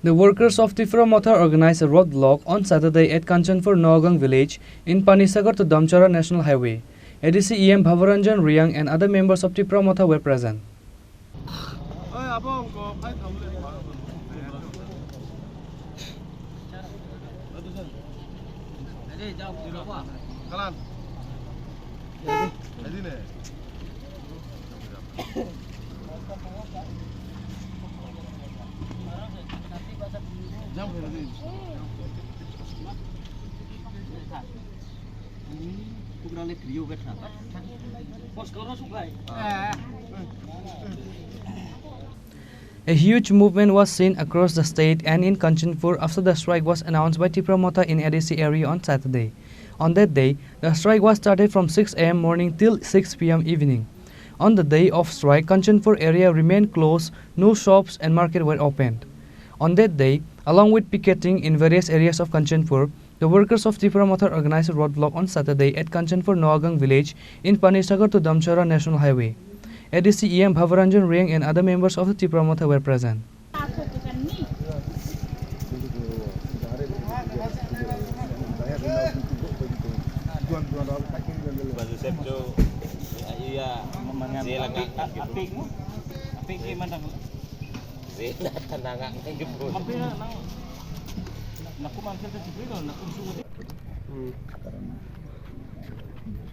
The workers of Tripura organized a roadblock on Saturday at Kanchanpur Noagang village in Panisagar to Damchara National Highway. ADC EM Bhabaranjan Reang and other members of Tripura were present. A huge movement was seen across the state and in Kanchanpur after the strike was announced by Tripura in ADC area on Saturday. On that day, the strike was started from 6 a.m. morning till 6 p.m. evening. On the day of strike, Kanchanpur area remained closed, no shops and market were opened. On that day, along with picketing in various areas of Kanchanpur, the workers of Tripura organized a roadblock on Saturday at Kanchanpur Noagang village in Panisagar to Damchara National Highway. ADC EM Bhabaranjan Reang and other members of the Tripura were present.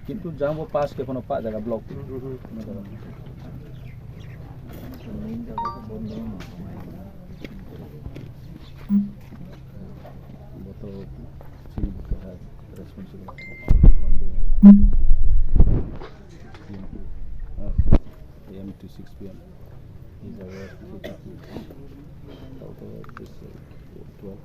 Kintu jam wo pass ke kono pak jaga block botol Chini responsible AM to 6 p.m. is our out of this 12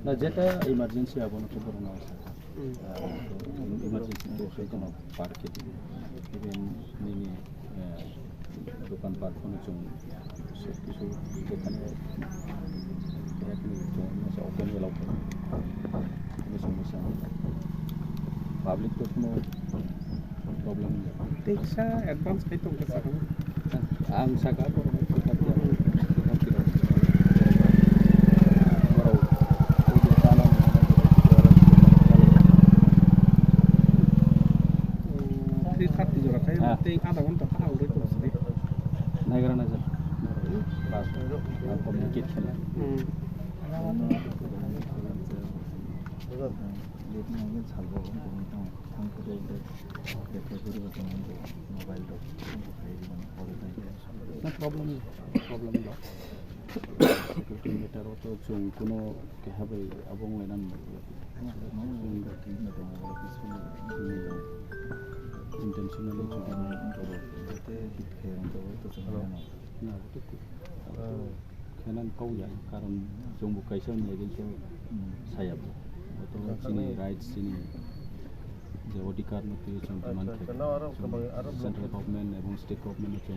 Nah, jika emergency abang tu berunang emergency tu saya kena parkir even ini dukan parkir macam sekisu dukan kayak ni macam open walau macam public tu semua problem Teksa advance itu kita kamu. Ang saka ko kita ada untuk tahu itu sendiri. Negara aja. Pas communicate lah. Problem lo. Kilometer atau jung kuno kehabai abang lenan. Intentionally kanan kau ya karena jung bukai sama lagi tu sayap atau sini right sini Jawa di karena tu contoh mana central government এবং state government itu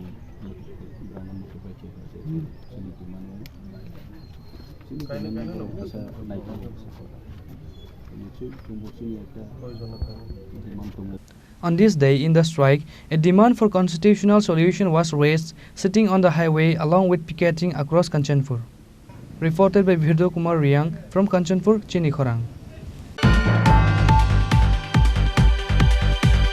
berangkat untuk baik sini di mana sini kalau bisa naik ini tunggu sini ada On this day in the strike, a demand for constitutional solution was raised, sitting on the highway along with picketing across Kanchanpur. Reported by Bhabaranjan Reang from Kanchanpur, Chini, Khorang.